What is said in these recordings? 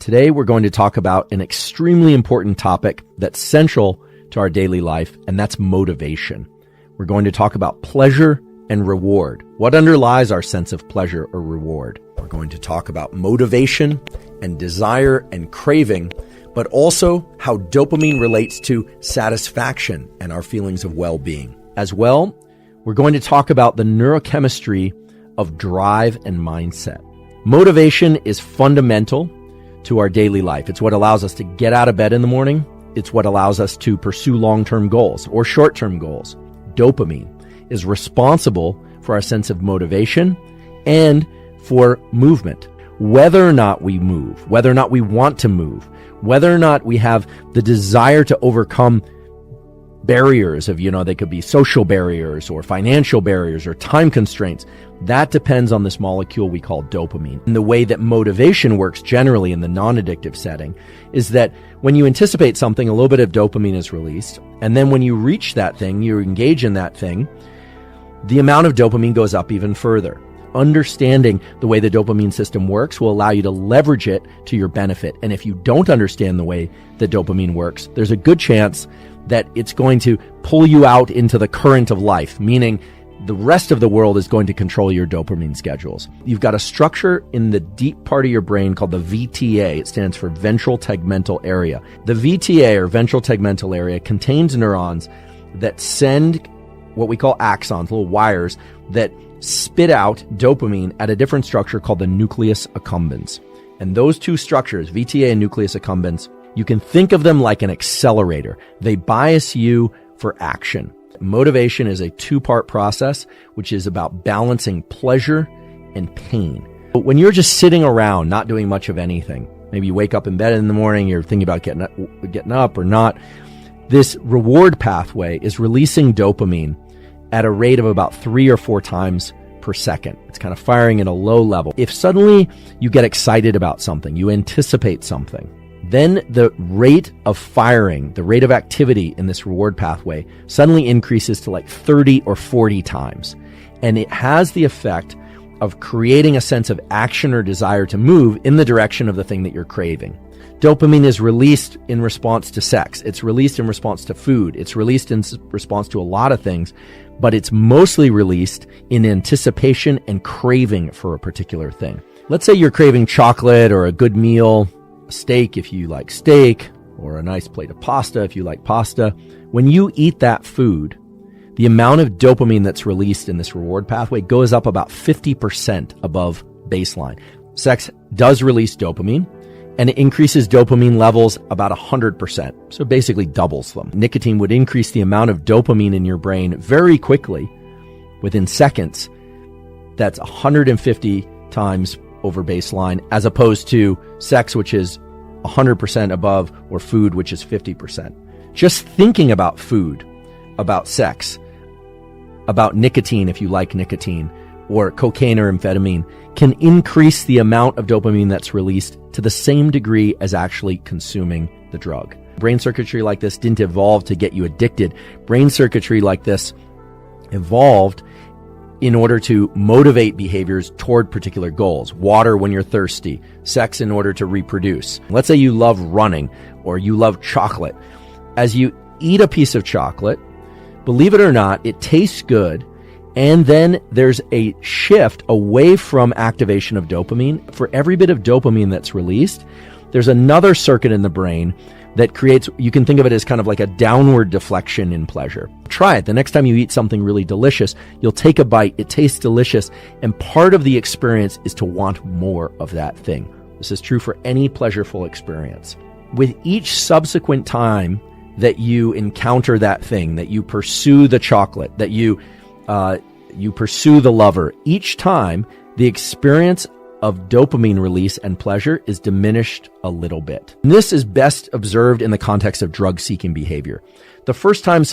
Today, we're going to talk about an extremely important topic that's central to our daily life, and that's motivation. We're going to talk about pleasure and reward. What underlies our sense of pleasure or reward? We're going to talk about motivation and desire and craving, but also how dopamine relates to satisfaction and our feelings of well-being. As well, we're going to talk about the neurochemistry of drive and mindset. Motivation is fundamental to our daily life. It's what allows us to get out of bed in the morning. It's what allows us to pursue long-term goals or short-term goals. Dopamine is responsible for our sense of motivation and for movement. Whether or not we move, whether or not we want to move, whether or not we have the desire to overcome barriers of, they could be social barriers or financial barriers or time constraints. That depends on this molecule we call dopamine. And the way that motivation works generally in the non-addictive setting is that when you anticipate something, a little bit of dopamine is released. And then when you reach that thing, you engage in that thing, the amount of dopamine goes up even further. Understanding the way the dopamine system works will allow you to leverage it to your benefit. And if you don't understand the way that dopamine works, there's a good chance that it's going to pull you out into the current of life, meaning the rest of the world is going to control your dopamine schedules. You've got a structure in the deep part of your brain called the VTA. It stands for ventral tegmental area. The VTA, or ventral tegmental area, contains neurons that send what we call axons, little wires that spit out dopamine at a different structure called the nucleus accumbens. And those two structures, VTA and nucleus accumbens, you can think of them like an accelerator. They bias you for action. Motivation is a two-part process, which is about balancing pleasure and pain. But when you're just sitting around, not doing much of anything, maybe you wake up in bed in the morning, you're thinking about getting up or not, this reward pathway is releasing dopamine at a rate of about 3 or 4 times per second. It's kind of firing at a low level. If suddenly you get excited about something, you anticipate something, then the rate of firing, the rate of activity in this reward pathway suddenly increases to like 30 or 40 times. And it has the effect of creating a sense of action or desire to move in the direction of the thing that you're craving. Dopamine is released in response to sex. It's released in response to food. It's released in response to a lot of things, but it's mostly released in anticipation and craving for a particular thing. Let's say you're craving chocolate or a good meal, steak if you like steak, or a nice plate of pasta if you like pasta. When you eat that food, the amount of dopamine that's released in this reward pathway goes up about 50% above baseline. Sex does release dopamine, and it increases dopamine levels about 100%, so basically doubles them. Nicotine would increase the amount of dopamine in your brain very quickly, within seconds. That's 150 times over baseline, as opposed to sex, which is 100% above, or food, which is 50%. Just thinking about food, about sex, about nicotine, if you like nicotine, or cocaine or amphetamine, can increase the amount of dopamine that's released to the same degree as actually consuming the drug. Brain circuitry like this didn't evolve to get you addicted. Brain circuitry like this evolved in order to motivate behaviors toward particular goals. Water when you're thirsty, sex in order to reproduce. Let's say you love running or you love chocolate. As you eat a piece of chocolate, believe it or not, it tastes good. And then there's a shift away from activation of dopamine. For every bit of dopamine that's released, there's another circuit in the brain that creates, you can think of it as kind of like a downward deflection in pleasure. Try it. The next time you eat something really delicious, you'll take a bite, it tastes delicious, and part of the experience is to want more of that thing. This is true for any pleasureful experience. With each subsequent time that you encounter that thing, that you pursue the chocolate, that you pursue the lover, each time the experience of dopamine release and pleasure is diminished a little bit. And this is best observed in the context of drug-seeking behavior. The first time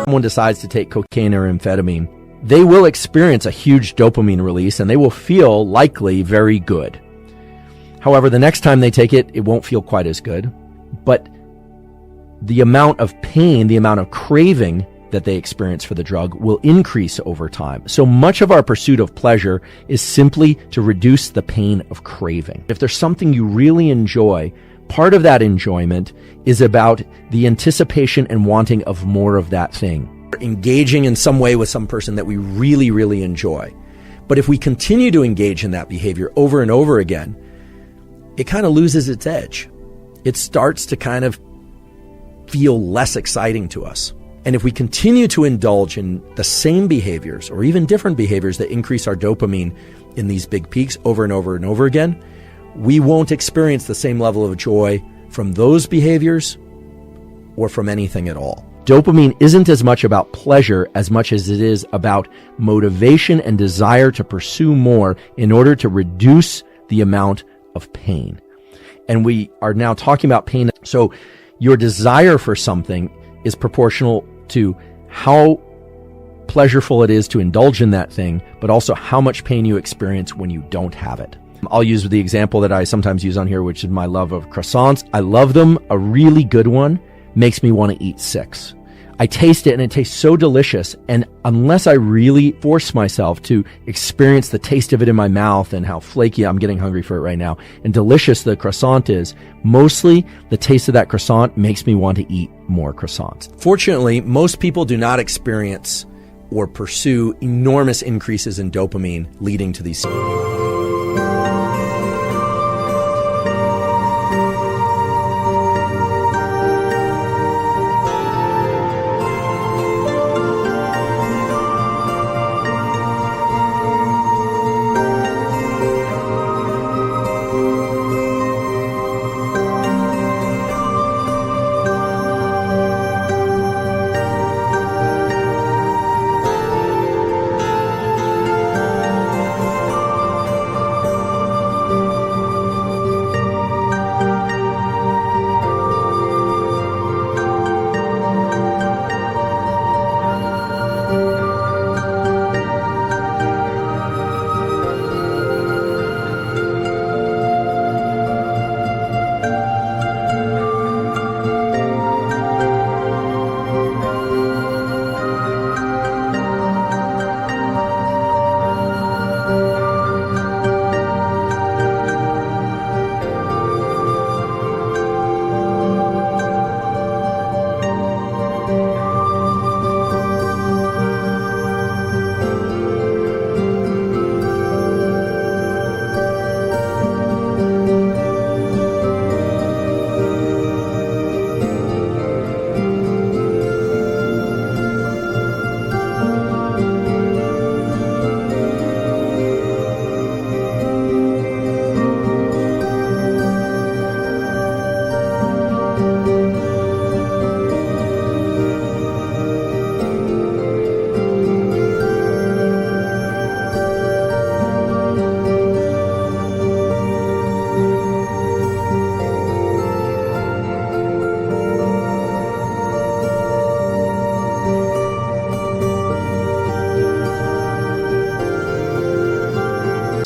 someone decides to take cocaine or amphetamine, they will experience a huge dopamine release and they will feel likely very good. However, the next time they take it, it won't feel quite as good. But the amount of pain, the amount of craving that they experience for the drug will increase over time. So much of our pursuit of pleasure is simply to reduce the pain of craving. If there's something you really enjoy, part of that enjoyment is about the anticipation and wanting of more of that thing. Engaging in some way with some person that we really, really enjoy. But if we continue to engage in that behavior over and over again, it kind of loses its edge. It starts to kind of feel less exciting to us. And if we continue to indulge in the same behaviors or even different behaviors that increase our dopamine in these big peaks over and over and over again, we won't experience the same level of joy from those behaviors or from anything at all. Dopamine isn't as much about pleasure as much as it is about motivation and desire to pursue more in order to reduce the amount of pain. And we are now talking about pain. So your desire for something is proportional to how pleasureful it is to indulge in that thing, but also how much pain you experience when you don't have it. I'll use the example that I sometimes use on here, which is my love of croissants. I love them. A really good one makes me want to eat 6. I taste it and it tastes so delicious. And unless I really force myself to experience the taste of it in my mouth and how flaky, I'm getting hungry for it right now, and delicious the croissant is, mostly the taste of that croissant makes me want to eat more croissants. Fortunately, most people do not experience or pursue enormous increases in dopamine leading to these.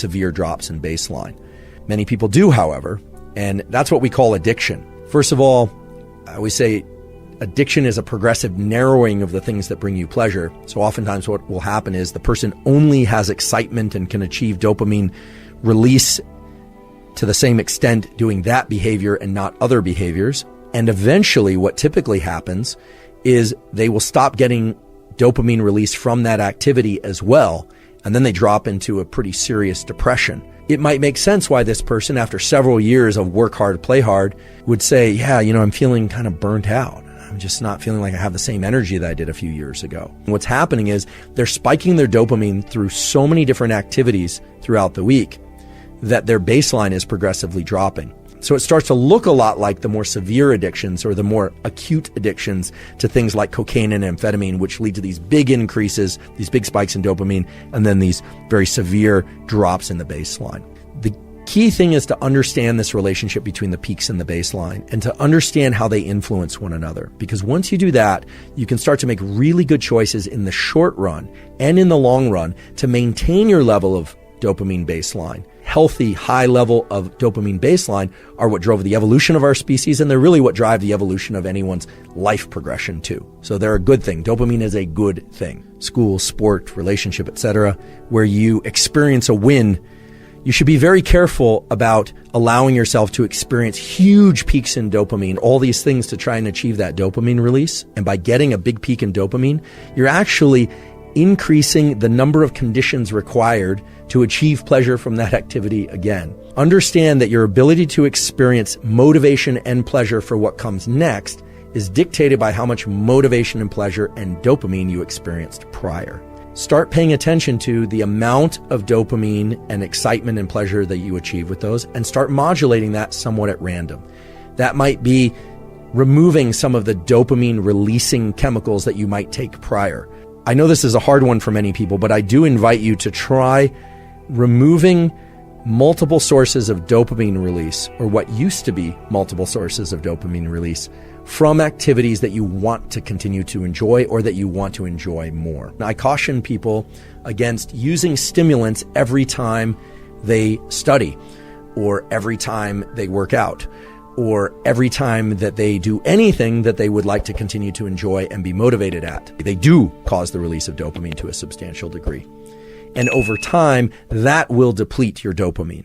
Severe drops in baseline. Many people do, however, and that's what we call addiction. First of all, I always say addiction is a progressive narrowing of the things that bring you pleasure. So oftentimes what will happen is the person only has excitement and can achieve dopamine release to the same extent doing that behavior and not other behaviors. And eventually what typically happens is they will stop getting dopamine release from that activity as well. And then they drop into a pretty serious depression. It might make sense why this person, after several years of work hard, play hard, would say, yeah, I'm feeling kind of burnt out. I'm just not feeling like I have the same energy that I did a few years ago. And what's happening is they're spiking their dopamine through so many different activities throughout the week that their baseline is progressively dropping. So it starts to look a lot like the more severe addictions or the more acute addictions to things like cocaine and amphetamine, which lead to these big increases, these big spikes in dopamine, and then these very severe drops in the baseline. The key thing is to understand this relationship between the peaks and the baseline and to understand how they influence one another. Because once you do that, you can start to make really good choices in the short run and in the long run to maintain your level of dopamine baseline. Healthy, high level of dopamine baseline are what drove the evolution of our species, and they're really what drive the evolution of anyone's life progression too. So they're a good thing. Dopamine is a good thing. School, sport, relationship, etc., where you experience a win, you should be very careful about allowing yourself to experience huge peaks in dopamine, all these things to try and achieve that dopamine release. And by getting a big peak in dopamine, you're actually increasing the number of conditions required to achieve pleasure from that activity again. Understand that your ability to experience motivation and pleasure for what comes next is dictated by how much motivation and pleasure and dopamine you experienced prior. Start paying attention to the amount of dopamine and excitement and pleasure that you achieve with those, and start modulating that somewhat at random. That might be removing some of the dopamine releasing chemicals that you might take prior. I know this is a hard one for many people, but I do invite you to try removing multiple sources of dopamine release, or what used to be multiple sources of dopamine release, from activities that you want to continue to enjoy or that you want to enjoy more. Now, I caution people against using stimulants every time they study, or every time they work out, or every time that they do anything that they would like to continue to enjoy and be motivated at. They do cause the release of dopamine to a substantial degree. And over time, that will deplete your dopamine.